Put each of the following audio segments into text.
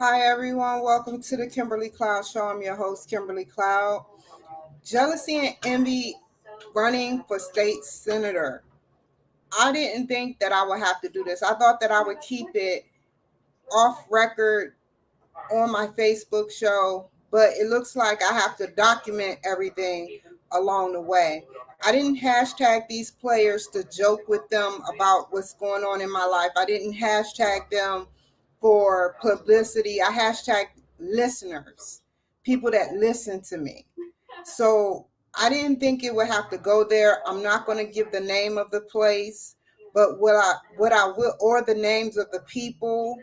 Hi, everyone. Welcome to the Kimberly Cloud Show. I'm your host, Kimberly Cloud. Jealousy and envy running for state senator. I didn't think that I would have to do this. I thought that I would keep it off record on my Facebook show, but it looks like I have to document everything along the way. I didn't hashtag these players to joke with them about what's going on in my life. I didn't hashtag them for publicity. I hashtag listeners, people that listen to me. So I didn't think it would have to go there. I'm not going to give the name of the place, but what I will, or the names of the people.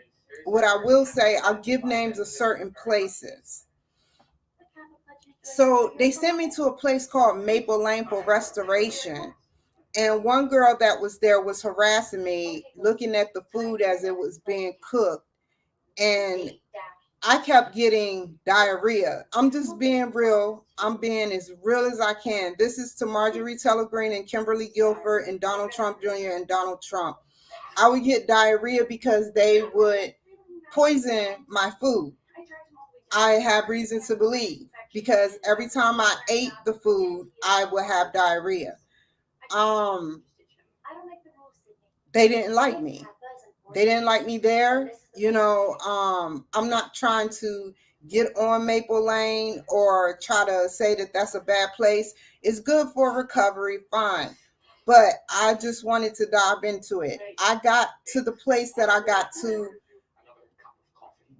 What I will say, I'll give names of certain places. So they sent me to a place called Maple Lane for restoration. And one girl that was there was harassing me, looking at the food as it was being cooked. And I kept getting diarrhea. I'm just being real. I'm being as real as I can. This is to Marjorie Taylor Greene and Kimberly Guilford and Donald Trump Jr. and Donald Trump. I would get diarrhea because they would poison my food. I have reason to believe because every time I ate the food, I would have diarrhea. Um, they didn't like me. They didn't like me there. I'm not trying to get on Maple Lane or try to say that that's a bad place. It's good for recovery, fine. But I just wanted to dive into it. I got to the place that I got to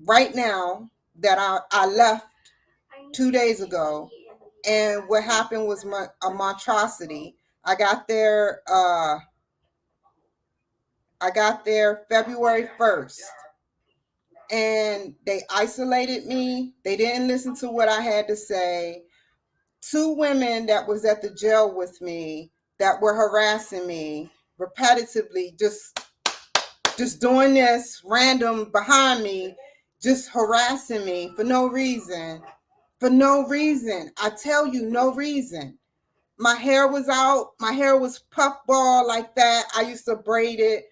right now that I left 2 days ago. And what happened was a monstrosity. I got there. I got there February 1st, and they isolated me. They didn't listen to what I had to say. Two women that was at the jail with me that were harassing me repetitively, just doing this random behind me, just harassing me for no reason. For no reason. I tell you, no reason. My hair was out. My hair was puffball like that. I used to braid it.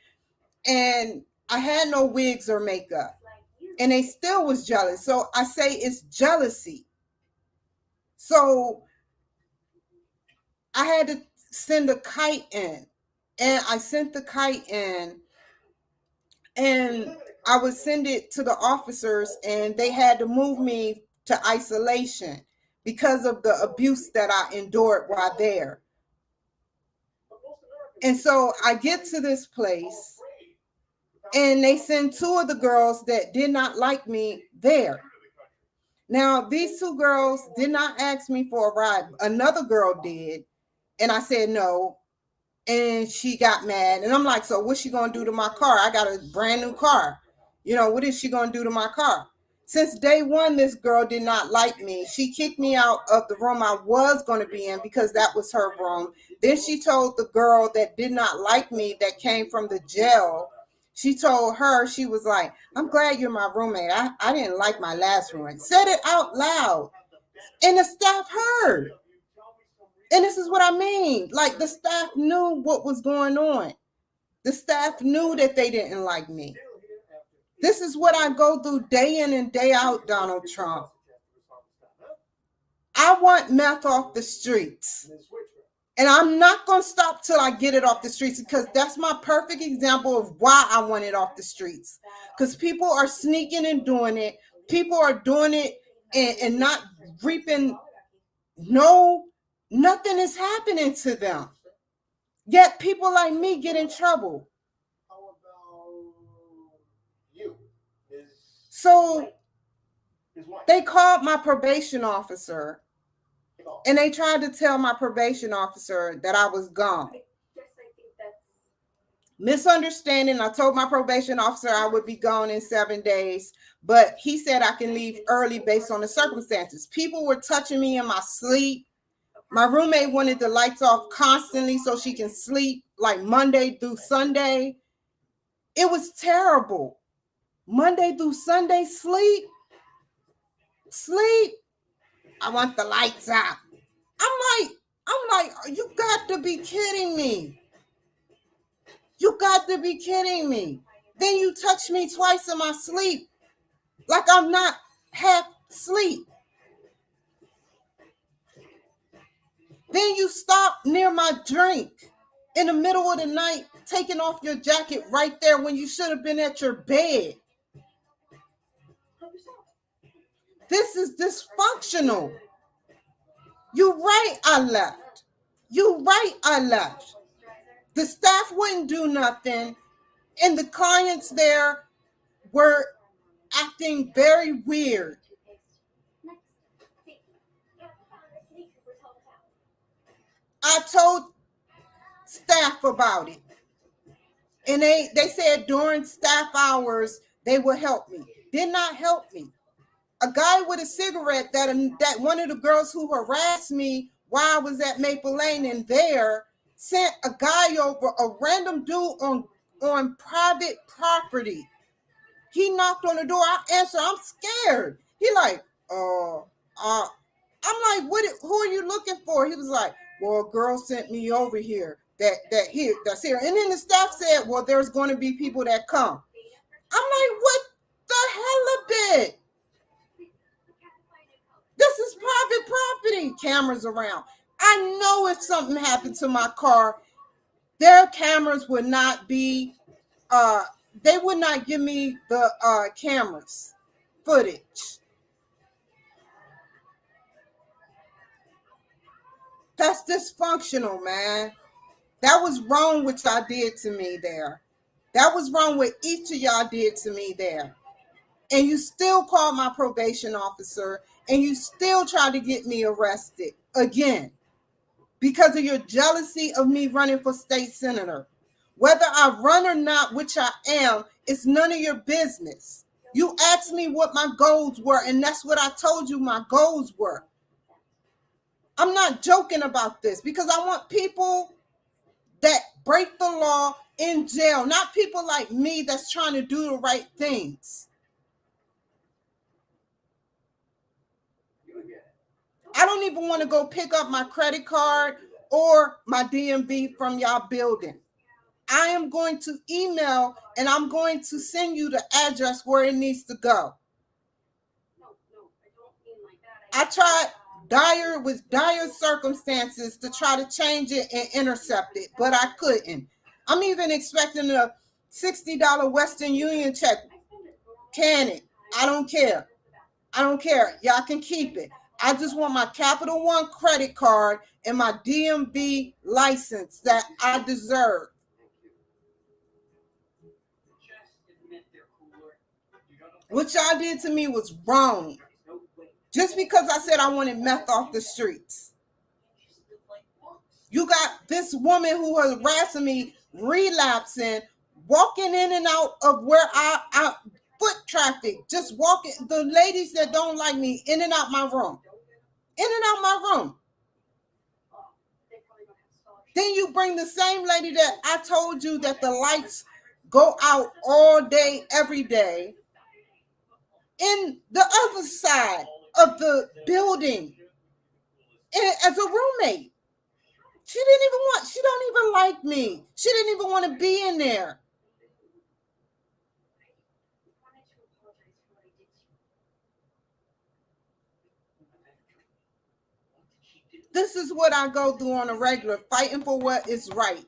And I had no wigs or makeup. And they still was jealous. So I say it's jealousy. So I had to send a kite in. And I sent the kite in, and I would send it to the officers, and they had to move me to isolation because of the abuse that I endured while there. And so I get to this place, and they send two of the girls that did not like me there. Now, these two girls did not ask me for a ride. Another girl did, and I said no, and she got mad. And I'm like, so what's she going to do to my car? I got a brand new car. What is she going to do to my car? Since day one, this girl did not like me. She kicked me out of the room I was going to be in because that was her room. Then she told the girl that did not like me that came from the jail, she told her, she was like, I'm glad you're my roommate. I didn't like my last roommate. Said it out loud. And the staff heard. And this is what I mean. Like, the staff knew what was going on. The staff knew that they didn't like me. This is what I go through day in and day out, Donald Trump. I want meth off the streets. And I'm not going to stop till I get it off the streets, because that's my perfect example of why I want it off the streets. Because people are sneaking and doing it. People are doing it and not reaping. Nothing is happening to them. Yet people like me get in trouble. So they called my probation officer, and they tried to tell my probation officer that I was gone. Misunderstanding. I told my probation officer I would be gone in 7 days, but he said I can leave early based on the circumstances. People were touching me in my sleep. My roommate wanted the lights off constantly so she can sleep, like Monday through Sunday. It was terrible. Monday through Sunday, sleep. I want the lights out. I'm like, you got to be kidding me. You got to be kidding me. Then you touch me twice in my sleep. like I'm not half asleep. Then you stop near my drink in the middle of the night, taking off your jacket right there when you should have been at your bed. This is dysfunctional. You right, I left. You right, I left. The staff wouldn't do nothing, and the clients there were acting very weird. I told staff about it, and they said during staff hours they would help me. Did not help me. A guy with a cigarette that one of the girls who harassed me while I was at Maple Lane and there sent a guy over, a random dude on private property. He knocked on the door. I answered. I'm scared. He like, I'm like, who are you looking for? He was like, well, a girl sent me over here. That's here. And then the staff said, well, there's going to be people that come. I'm like, what the hell a bit? This is private property. Cameras around. I know if something happened to my car, their cameras would not be, they would not give me the cameras footage. That's dysfunctional, man. That was wrong what y'all did to me there. That was wrong what each of y'all did to me there. And you still called my probation officer and you still tried to get me arrested again because of your jealousy of me running for state senator. Whether I run or not, which I am, it's none of your business. You asked me what my goals were, and that's what I told you my goals were. I'm not joking about this because I want people that break the law in jail, not people like me that's trying to do the right things. I don't even want to go pick up my credit card or my DMV from y'all building. I am going to email and I'm going to send you the address where it needs to go. I tried dire circumstances to try to change it and intercept it, but I couldn't. I'm even expecting a $60 Western Union check. Can it? I don't care. I don't care. Y'all can keep it. I just want my Capital One credit card and my DMV license that I deserve. What y'all did to me was wrong. Just because I said I wanted meth off the streets. You got this woman who was harassing me, relapsing, walking in and out of where I foot traffic, just walking. The ladies that don't like me, in and out my room. In and out my room. Then you bring the same lady that I told you that the lights go out all day, every day, in the other side of the building as a roommate. She don't even like me. She didn't even want to be in there. This is what I go through on a regular, fighting for what is right.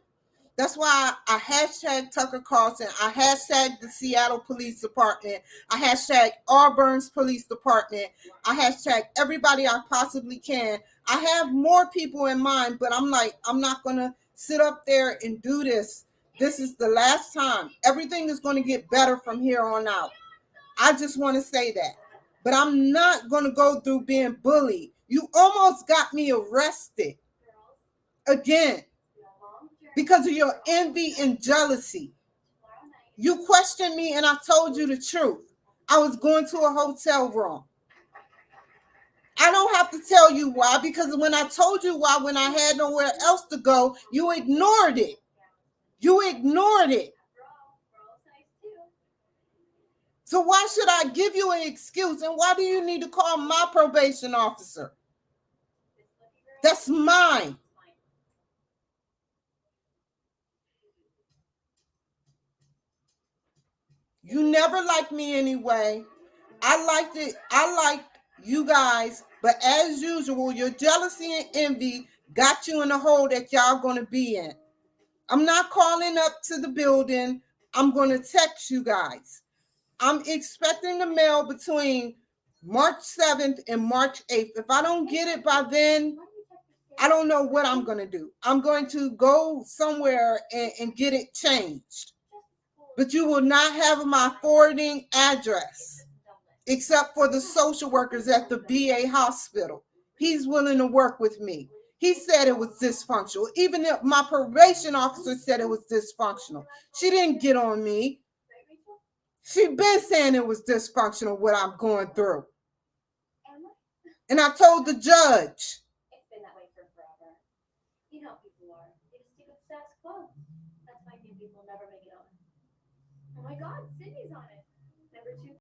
That's why I hashtag Tucker Carlson. I hashtag the Seattle Police Department. I hashtag Auburn's Police Department. I hashtag everybody I possibly can. I have more people in mind, but I'm like, I'm not going to sit up there and do this. This is the last time. Everything is going to get better from here on out. I just want to say that. But I'm not going to go through being bullied. You almost got me arrested again because of your envy and jealousy. You questioned me and I told you the truth. I was going to a hotel room. I don't have to tell you why, because when I told you why, when I had nowhere else to go, you ignored it. You ignored it. So why should I give you an excuse? And why do you need to call my probation officer? That's mine. You never liked me anyway. I liked it. I liked you guys, but as usual, your jealousy and envy got you in the hole that y'all gonna be in. I'm not calling up to the building. I'm gonna text you guys. I'm expecting the mail between March 7th and March 8th. If I don't get it by then, I don't know what I'm going to do. I'm going to go somewhere and get it changed. But you will not have my forwarding address except for the social workers at the VA hospital. He's willing to work with me. He said it was dysfunctional. Even if my probation officer said it was dysfunctional. She didn't get on me. She been saying it was dysfunctional what I'm going through. And I told the judge. It's been that way for forever. You know how people are. They just stick with status quo. That's why new people never make it on. Oh my God, Sydney's on it. Number 2.